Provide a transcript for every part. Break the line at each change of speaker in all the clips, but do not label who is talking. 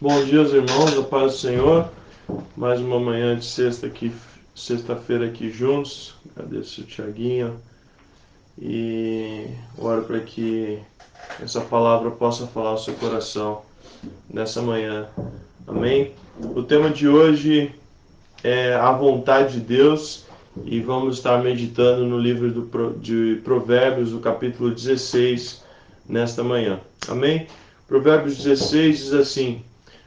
Bom dia, irmãos, a paz do Senhor. Mais uma manhã de sexta-feira aqui juntos. Agradeço o Tiaguinho e oro para que essa palavra possa falar ao seu coração nessa manhã. Amém? O tema de hoje é a vontade de Deus e vamos estar meditando no livro de Provérbios, do capítulo 16, nesta manhã. Amém? Provérbios 16 diz assim: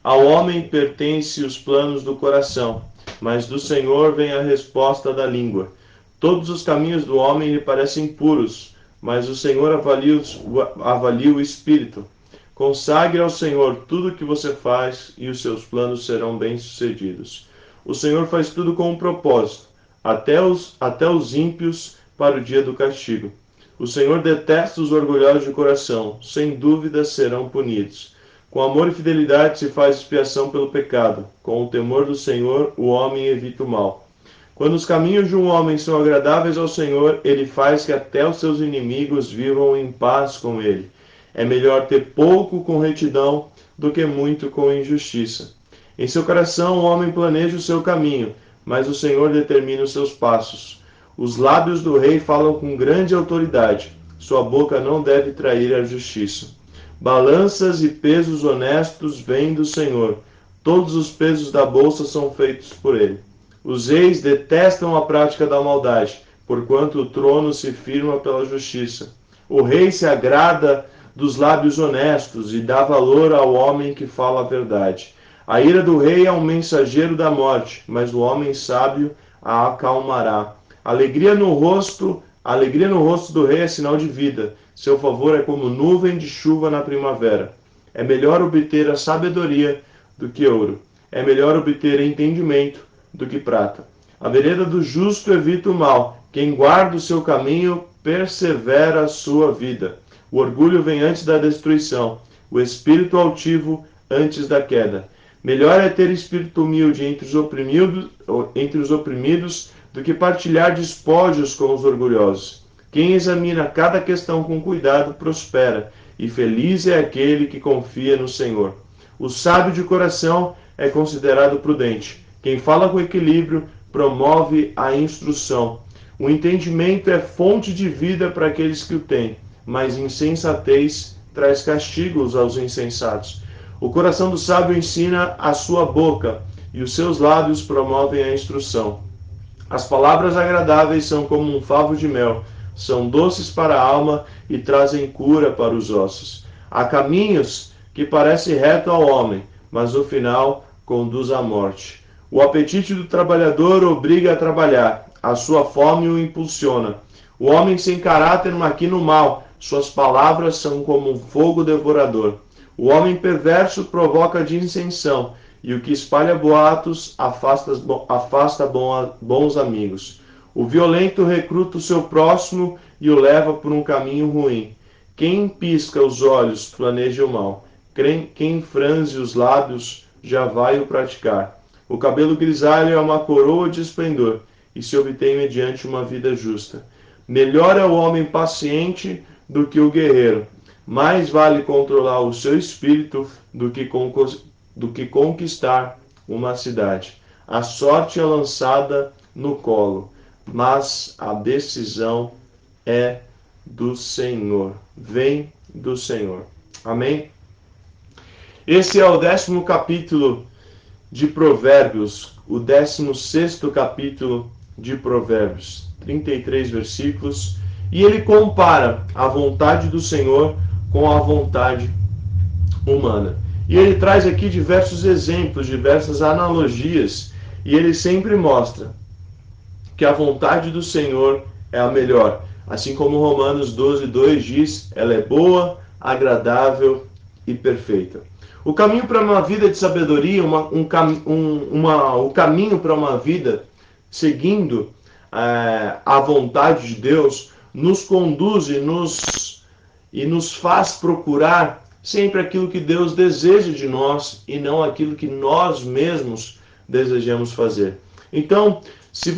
Ao homem pertence os planos do coração, mas do Senhor vem a resposta da língua. Todos os caminhos do homem lhe parecem puros, mas o Senhor avalia o espírito. Consagre ao Senhor tudo o que você faz e os seus planos serão bem-sucedidos. O Senhor faz tudo com um propósito, até os ímpios para o dia do castigo. O Senhor detesta os orgulhosos de coração, sem dúvida serão punidos. Com amor e fidelidade se faz expiação pelo pecado. Com o temor do Senhor, o homem evita o mal. Quando os caminhos de um homem são agradáveis ao Senhor, ele faz que até os seus inimigos vivam em paz com ele. É melhor ter pouco com retidão do que muito com injustiça. Em seu coração o homem planeja o seu caminho, mas o Senhor determina os seus passos. Os lábios do rei falam com grande autoridade. Sua boca não deve trair a justiça. Balanças e pesos honestos vêm do Senhor. Todos os pesos da bolsa são feitos por ele. Os reis detestam a prática da maldade, porquanto o trono se firma pela justiça. O rei se agrada dos lábios honestos e dá valor ao homem que fala a verdade. A ira do rei é um mensageiro da morte, mas o homem sábio a acalmará. Alegria no rosto do rei é sinal de vida. Seu favor é como nuvem de chuva na primavera. É melhor obter a sabedoria do que ouro. É melhor obter entendimento do que prata. A vereda do justo evita o mal. Quem guarda o seu caminho persevera a sua vida. O orgulho vem antes da destruição, o espírito altivo antes da queda. Melhor é ter espírito humilde entre os oprimidos do que partilhar despojos com os orgulhosos. Quem examina cada questão com cuidado prospera, e feliz é aquele que confia no Senhor. O sábio de coração é considerado prudente. Quem fala com equilíbrio promove a instrução. O entendimento é fonte de vida para aqueles que o têm, mas insensatez traz castigos aos insensatos. O coração do sábio ensina a sua boca, e os seus lábios promovem a instrução. As palavras agradáveis são como um favo de mel, são doces para a alma e trazem cura para os ossos. Há caminhos que parecem reto ao homem, mas no final conduz à morte. O apetite do trabalhador obriga a trabalhar, a sua fome o impulsiona. O homem sem caráter maquina o mal, suas palavras são como um fogo devorador. O homem perverso provoca dissensão, e o que espalha boatos afasta bons amigos. O violento recruta o seu próximo e o leva por um caminho ruim. Quem pisca os olhos planeja o mal. Quem franze os lábios já vai o praticar. O cabelo grisalho é uma coroa de esplendor e se obtém mediante uma vida justa. Melhor é o homem paciente do que o guerreiro. Mais vale controlar o seu espírito do que conquistar uma cidade. A sorte é lançada no colo, mas a decisão é do Senhor. Vem do Senhor. Amém? Esse é o 10º capítulo de Provérbios, o 16º capítulo de Provérbios, 33 versículos, e ele compara a vontade do Senhor com a vontade humana. E ele traz aqui diversos exemplos, diversas analogias, e ele sempre mostra que a vontade do Senhor é a melhor. Assim como Romanos 12:2 diz, ela é boa, agradável e perfeita. O caminho para uma vida de sabedoria, o caminho para uma vida seguindo a vontade de Deus, nos conduz e nos faz procurar sempre aquilo que Deus deseja de nós e não aquilo que nós mesmos desejamos fazer. Então, se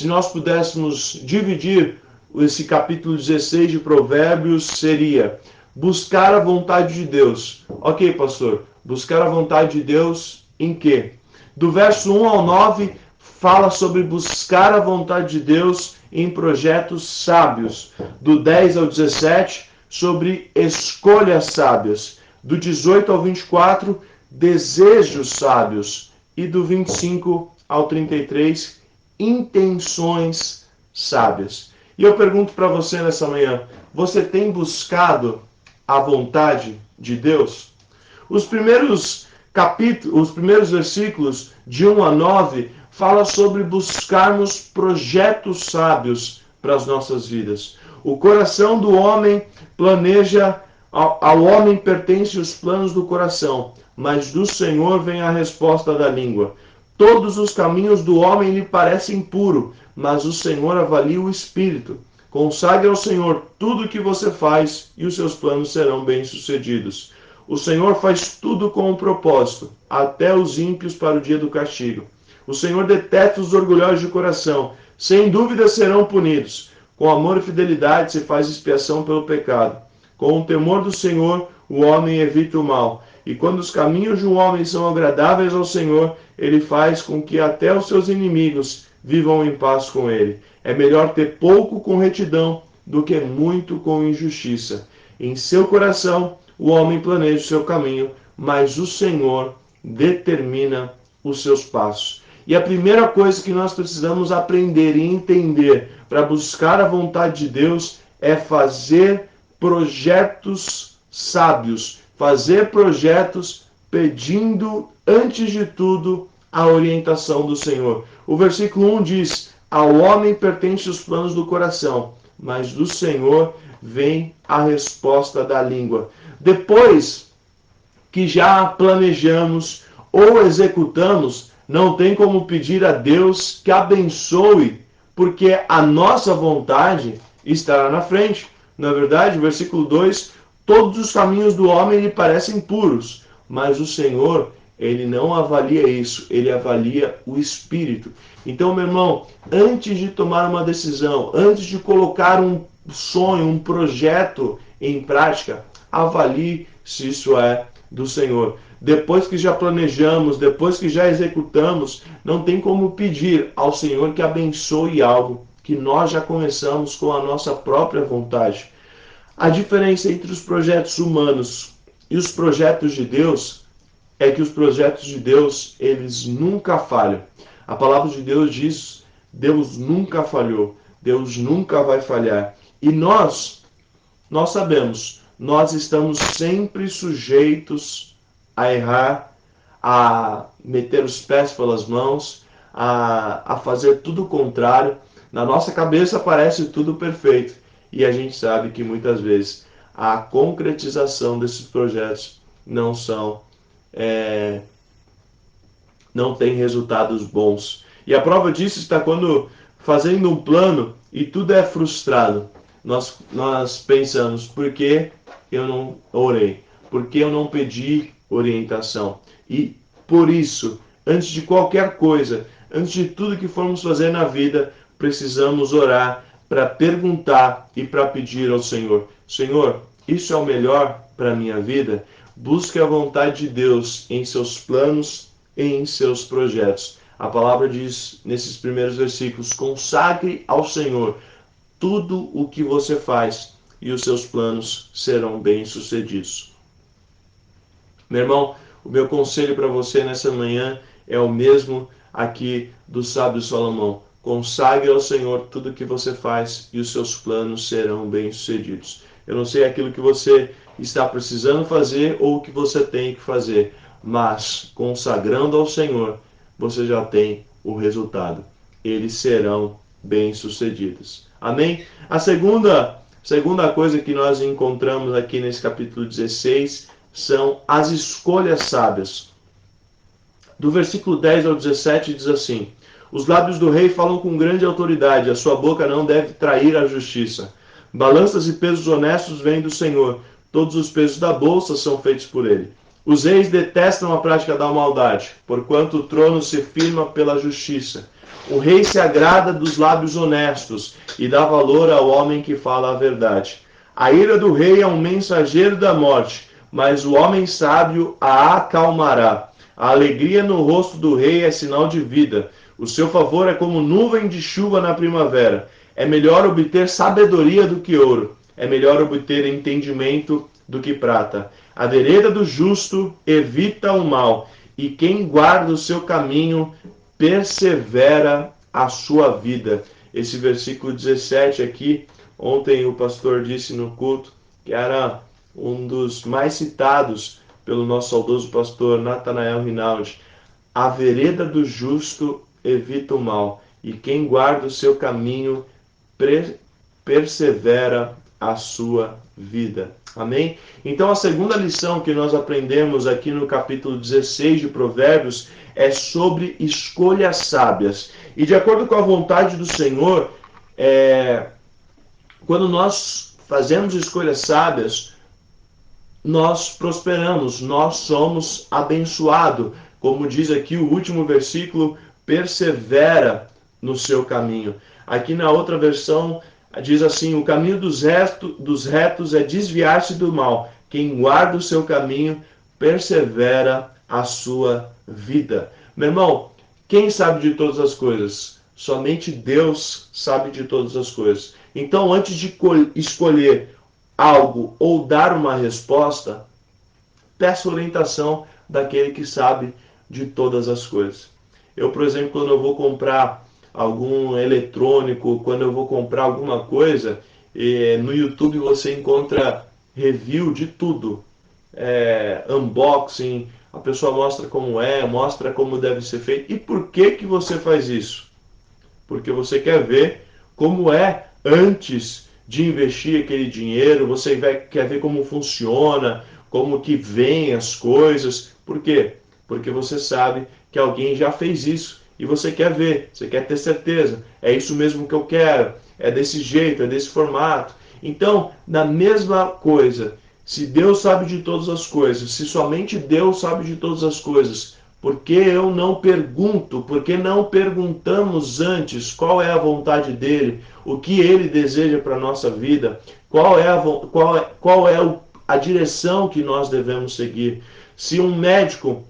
nós pudéssemos dividir esse capítulo 16 de Provérbios, seria buscar a vontade de Deus. Ok, pastor, Buscar a vontade de Deus em quê? Do verso 1 ao 9, fala sobre buscar a vontade de Deus em projetos sábios. Do 10 ao 17, sobre escolhas sábias. Do 18 ao 24, desejos sábios. E do 25 ao 33, intenções sábias. E eu pergunto para você nessa manhã, você tem buscado a vontade de Deus? Os primeiros capítulos, os primeiros versículos de 1 a 9 fala sobre buscarmos projetos sábios para as nossas vidas. O coração do homem planeja, ao homem pertence os planos do coração, mas do Senhor vem a resposta da língua. Todos os caminhos do homem lhe parecem puros, mas o Senhor avalia o espírito. Consagre ao Senhor tudo o que você faz e os seus planos serão bem-sucedidos. O Senhor faz tudo com um propósito, até os ímpios para o dia do castigo. O Senhor detesta os orgulhosos de coração, sem dúvida serão punidos. Com amor e fidelidade se faz expiação pelo pecado. Com o temor do Senhor, o homem evita o mal. E quando os caminhos de um homem são agradáveis ao Senhor, ele faz com que até os seus inimigos vivam em paz com ele. É melhor ter pouco com retidão do que muito com injustiça. Em seu coração, o homem planeja o seu caminho, mas o Senhor determina os seus passos. E a primeira coisa que nós precisamos aprender e entender para buscar a vontade de Deus é fazer projetos sábios, fazer projetos pedindo, antes de tudo, a orientação do Senhor. O versículo 1 diz: ao homem pertencem os planos do coração, mas do Senhor vem a resposta da língua. Depois que já planejamos ou executamos, não tem como pedir a Deus que abençoe, porque a nossa vontade estará na frente. Na verdade, versículo 2, todos os caminhos do homem lhe parecem puros, mas o Senhor, ele não avalia isso, ele avalia o espírito. Então, meu irmão, antes de tomar uma decisão, antes de colocar um sonho, um projeto em prática, avalie se isso é do Senhor. Depois que já planejamos, depois que já executamos, não tem como pedir ao Senhor que abençoe algo que nós já começamos com a nossa própria vontade. A diferença entre os projetos humanos e os projetos de Deus é que os projetos de Deus, eles nunca falham. A palavra de Deus diz: Deus nunca falhou, Deus nunca vai falhar. E nós sabemos, nós estamos sempre sujeitos a errar, a meter os pés pelas mãos, a fazer tudo o contrário. Na nossa cabeça parece tudo perfeito. E a gente sabe que muitas vezes a concretização desses projetos não tem resultados bons. E a prova disso está quando fazendo um plano e tudo é frustrado. Nós pensamos, por que eu não orei? Por que eu não pedi orientação? E por isso, antes de qualquer coisa, antes de tudo que formos fazer na vida, precisamos orar para perguntar e para pedir ao Senhor: Senhor, isso é o melhor para a minha vida? Busque a vontade de Deus em seus planos e em seus projetos. A palavra diz nesses primeiros versículos: consagre ao Senhor tudo o que você faz e os seus planos serão bem-sucedidos. Meu irmão, o meu conselho para você nessa manhã é o mesmo aqui do sábio Salomão. Consagre ao Senhor tudo o que você faz e os seus planos serão bem-sucedidos. Eu não sei aquilo que você está precisando fazer ou o que você tem que fazer, mas consagrando ao Senhor, você já tem o resultado. Eles serão bem-sucedidos. Amém? A segunda coisa que nós encontramos aqui nesse capítulo 16 são as escolhas sábias. Do versículo 10 ao 17 diz assim: os lábios do rei falam com grande autoridade, a sua boca não deve trair a justiça. Balanças e pesos honestos vêm do Senhor, todos os pesos da bolsa são feitos por ele. Os reis detestam a prática da maldade, porquanto o trono se firma pela justiça. O rei se agrada dos lábios honestos e dá valor ao homem que fala a verdade. A ira do rei é um mensageiro da morte, mas o homem sábio a acalmará. A alegria no rosto do rei é sinal de vida. O seu favor é como nuvem de chuva na primavera. É melhor obter sabedoria do que ouro. É melhor obter entendimento do que prata. A vereda do justo evita o mal, e quem guarda o seu caminho persevera a sua vida. Esse versículo 17 aqui, ontem o pastor disse no culto que era um dos mais citados pelo nosso saudoso pastor Natanael Rinaldi. A vereda do justo evita o mal, e quem guarda o seu caminho persevera a sua vida. Amém? Então a segunda lição que nós aprendemos aqui no capítulo 16 de Provérbios é sobre escolhas sábias. E de acordo com a vontade do Senhor, quando nós fazemos escolhas sábias, nós prosperamos, nós somos abençoados. Como diz aqui o último versículo, persevera no seu caminho. Aqui na outra versão diz assim: o caminho dos retos é desviar-se do mal. Quem guarda o seu caminho persevera a sua vida. Meu irmão, quem sabe de todas as coisas? Somente Deus sabe de todas as coisas. Então, antes de escolher algo ou dar uma resposta, peça orientação daquele que sabe de todas as coisas. Eu, por exemplo, quando eu vou comprar algum eletrônico, quando eu vou comprar alguma coisa, no YouTube você encontra review de tudo. Unboxing, a pessoa mostra como mostra como deve ser feito. E por que você faz isso? Porque você quer ver como é antes de investir aquele dinheiro, você quer ver como funciona, como que vem as coisas. Por quê? Porque você sabe que alguém já fez isso e você quer ver, você quer ter certeza. É isso mesmo que eu quero, é desse jeito, é desse formato. Então, na mesma coisa, se Deus sabe de todas as coisas, se somente Deus sabe de todas as coisas, por que eu não pergunto? Por que não perguntamos antes qual é a vontade dele? O que ele deseja para a nossa vida? Qual é a direção que nós devemos seguir? Se um médico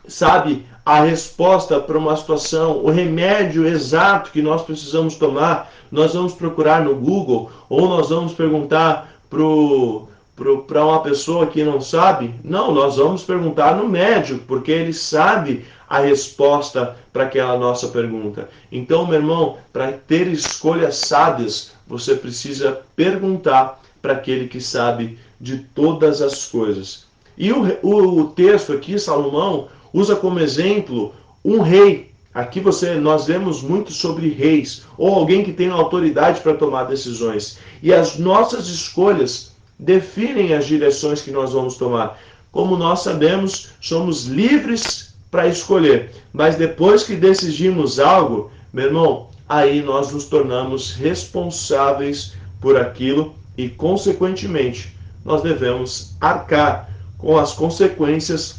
sabe a resposta para uma situação, o remédio exato que nós precisamos tomar, nós vamos procurar no Google ou nós vamos perguntar para uma pessoa que não sabe? Não, nós vamos perguntar no médico, porque ele sabe a resposta para aquela nossa pergunta. Então, meu irmão, para ter escolhas sábias, você precisa perguntar para aquele que sabe de todas as coisas. E o texto aqui, Salomão, usa como exemplo um rei. Aqui nós vemos muito sobre reis, ou alguém que tem autoridade para tomar decisões. E as nossas escolhas definem as direções que nós vamos tomar. Como nós sabemos, somos livres para escolher. Mas depois que decidimos algo, meu irmão, aí nós nos tornamos responsáveis por aquilo e, consequentemente, nós devemos arcar com as consequências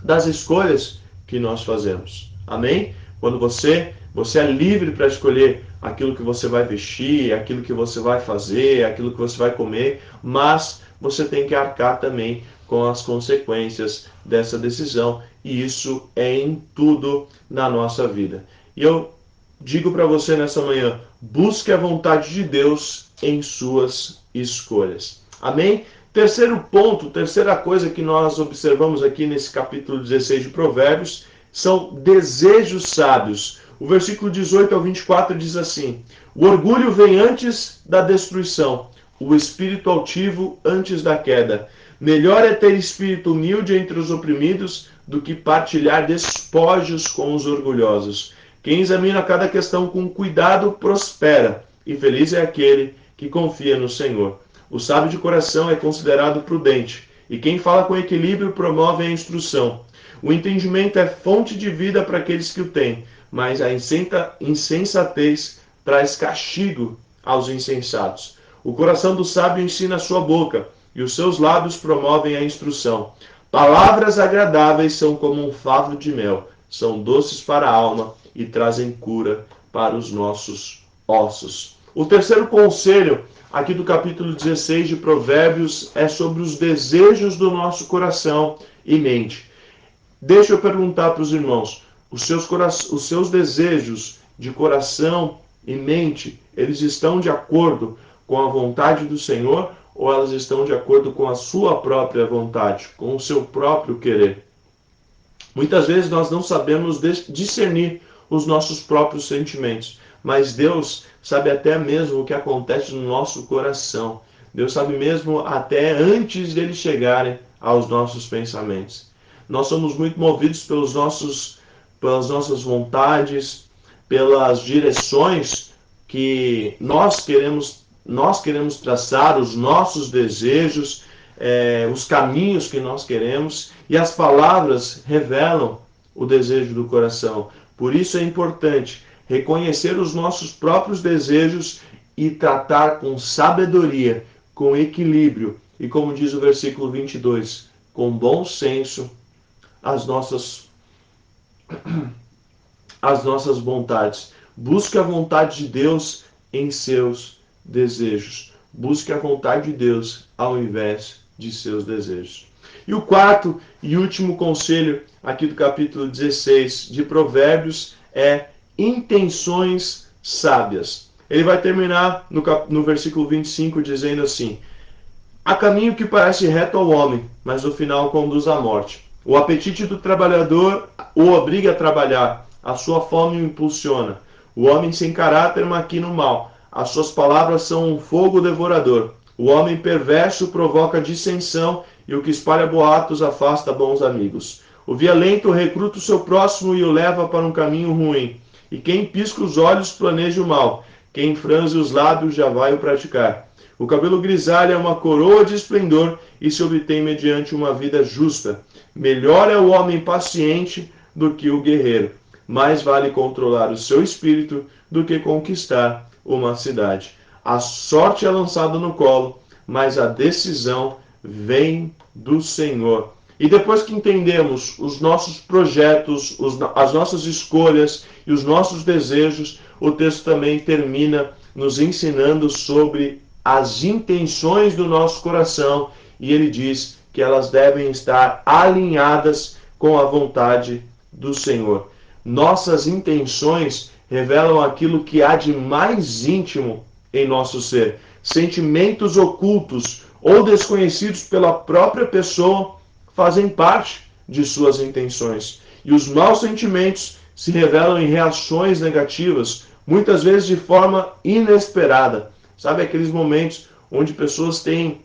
das escolhas que nós fazemos. Amém? Quando você é livre para escolher aquilo que você vai vestir, aquilo que você vai fazer, aquilo que você vai comer, mas você tem que arcar também com as consequências dessa decisão, e isso é em tudo na nossa vida. E eu digo para você nessa manhã, busque a vontade de Deus em suas escolhas. Amém? Terceiro ponto, terceira coisa que nós observamos aqui nesse capítulo 16 de Provérbios, são desejos sábios. O versículo 18 ao 24 diz assim: o orgulho vem antes da destruição, o espírito altivo antes da queda. Melhor é ter espírito humilde entre os oprimidos do que partilhar despojos com os orgulhosos. Quem examina cada questão com cuidado prospera, e feliz é aquele que confia no Senhor. O sábio de coração é considerado prudente, e quem fala com equilíbrio promove a instrução. O entendimento é fonte de vida para aqueles que o têm, mas a insensatez traz castigo aos insensatos. O coração do sábio ensina a sua boca, e os seus lábios promovem a instrução. Palavras agradáveis são como um favo de mel, são doces para a alma e trazem cura para os nossos ossos. O terceiro conselho aqui do capítulo 16 de Provérbios é sobre os desejos do nosso coração e mente. Deixa eu perguntar para os irmãos, os seus desejos de coração e mente, eles estão de acordo com a vontade do Senhor ou elas estão de acordo com a sua própria vontade, com o seu próprio querer? Muitas vezes nós não sabemos discernir os nossos próprios sentimentos, mas Deus sabe até mesmo o que acontece no nosso coração. Deus sabe mesmo até antes deles chegarem aos nossos pensamentos. Nós somos muito movidos pelas nossas vontades, pelas direções que nós queremos traçar, os nossos desejos, os caminhos que nós queremos, e as palavras revelam o desejo do coração. Por isso é importante reconhecer os nossos próprios desejos e tratar com sabedoria, com equilíbrio e, como diz o versículo 22, com bom senso as nossas vontades. Busque a vontade de Deus em seus desejos. Busque a vontade de Deus ao invés de seus desejos. E o quarto e último conselho aqui do capítulo 16 de Provérbios é intenções sábias. Ele vai terminar no versículo 25 dizendo assim: há caminho que parece reto ao homem, mas no final conduz à morte. O apetite do trabalhador o obriga a trabalhar, a sua fome o impulsiona. O homem sem caráter maquina o mal, as suas palavras são um fogo devorador. O homem perverso provoca dissensão e o que espalha boatos afasta bons amigos. O violento recruta o seu próximo e o leva para um caminho ruim. E quem pisca os olhos planeja o mal. Quem franze os lábios já vai o praticar. O cabelo grisalho é uma coroa de esplendor e se obtém mediante uma vida justa. Melhor é o homem paciente do que o guerreiro. Mais vale controlar o seu espírito do que conquistar uma cidade. A sorte é lançada no colo, mas a decisão vem do Senhor. E depois que entendemos os nossos projetos, as nossas escolhas e os nossos desejos, o texto também termina nos ensinando sobre as intenções do nosso coração, e ele diz que elas devem estar alinhadas com a vontade do Senhor. Nossas intenções revelam aquilo que há de mais íntimo em nosso ser. Sentimentos ocultos ou desconhecidos pela própria pessoa fazem parte de suas intenções. E os maus sentimentos se revelam em reações negativas, muitas vezes de forma inesperada. Sabe aqueles momentos onde pessoas têm,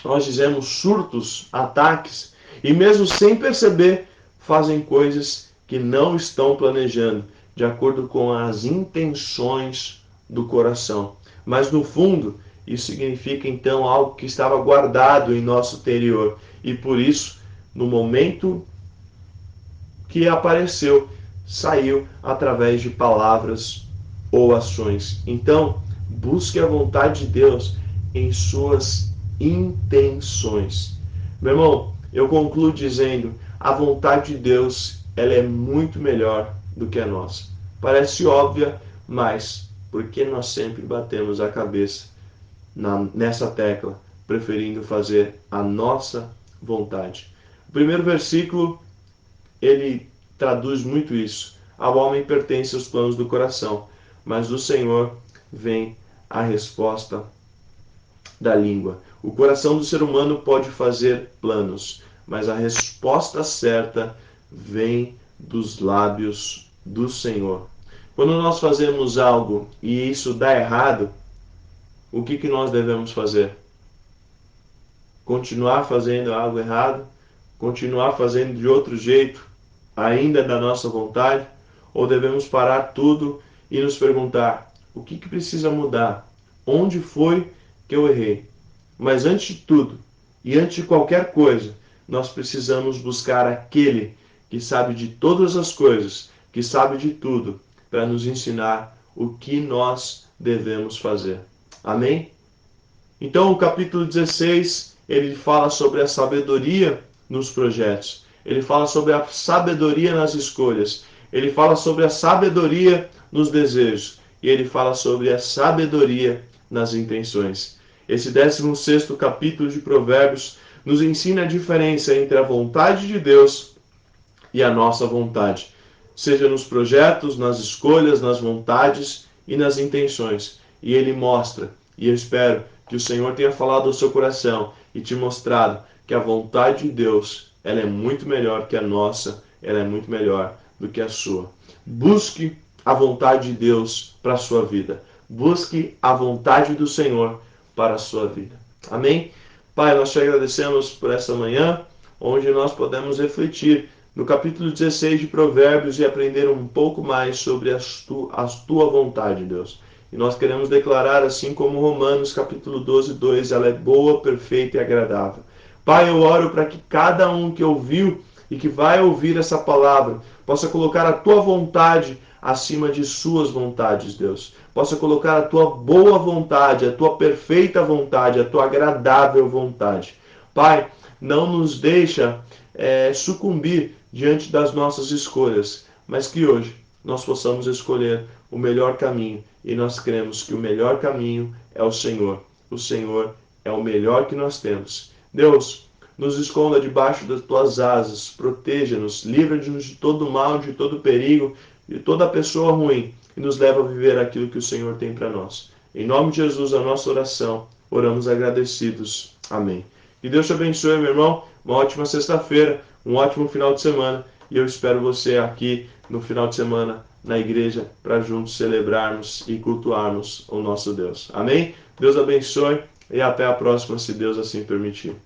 nós dizemos, surtos, ataques, e mesmo sem perceber, fazem coisas que não estão planejando, de acordo com as intenções do coração. Mas no fundo, isso significa então algo que estava guardado em nosso interior. E por isso, no momento que apareceu, saiu através de palavras ou ações. Então, busque a vontade de Deus em suas intenções. Meu irmão, eu concluo dizendo, a vontade de Deus, ela é muito melhor do que a nossa. Parece óbvia, mas por que nós sempre batemos a cabeça nessa tecla, preferindo fazer a nossa vontade? O primeiro versículo, ele traduz muito isso. Ao homem pertencem os planos do coração, mas do Senhor vem a resposta da língua. O coração do ser humano pode fazer planos, mas a resposta certa vem dos lábios do Senhor. Quando nós fazemos algo e isso dá errado, o que nós devemos fazer? Continuar fazendo algo errado? Continuar fazendo de outro jeito, ainda da nossa vontade? Ou devemos parar tudo e nos perguntar, o que precisa mudar? Onde foi que eu errei? Mas antes de tudo, e antes de qualquer coisa, nós precisamos buscar aquele que sabe de todas as coisas, que sabe de tudo, para nos ensinar o que nós devemos fazer. Amém? Então, o capítulo 16, ele fala sobre a sabedoria nos projetos. Ele fala sobre a sabedoria nas escolhas. Ele fala sobre a sabedoria nos desejos. E ele fala sobre a sabedoria nas intenções. Esse 16º capítulo de Provérbios nos ensina a diferença entre a vontade de Deus e a nossa vontade, seja nos projetos, nas escolhas, nas vontades e nas intenções. E ele mostra, e eu espero que o Senhor tenha falado ao seu coração e te mostrado que a vontade de Deus, ela é muito melhor que a nossa, ela é muito melhor do que a sua. Busque a vontade de Deus para a sua vida. Busque a vontade do Senhor para a sua vida. Amém? Pai, nós te agradecemos por essa manhã, onde nós podemos refletir no capítulo 16 de Provérbios e aprender um pouco mais sobre a tua vontade, Deus. E nós queremos declarar, assim como Romanos capítulo 12, 2, ela é boa, perfeita e agradável. Pai, eu oro para que cada um que ouviu e que vai ouvir essa palavra possa colocar a tua vontade acima de suas vontades, Deus. Possa colocar a tua boa vontade, a tua perfeita vontade, a tua agradável vontade. Pai, não nos deixa sucumbir diante das nossas escolhas, mas que hoje nós possamos escolher o melhor caminho, e nós cremos que o melhor caminho é o Senhor. O Senhor é o melhor que nós temos. Deus, nos esconda debaixo das tuas asas, proteja-nos, livra-nos de todo mal, de todo perigo, de toda pessoa ruim, e nos leva a viver aquilo que o Senhor tem para nós. Em nome de Jesus, a nossa oração, oramos agradecidos. Amém. Que Deus te abençoe, meu irmão. Uma ótima sexta-feira, um ótimo final de semana. E eu espero você aqui no final de semana na igreja para juntos celebrarmos e cultuarmos o nosso Deus. Amém? Deus abençoe e até a próxima, se Deus assim permitir.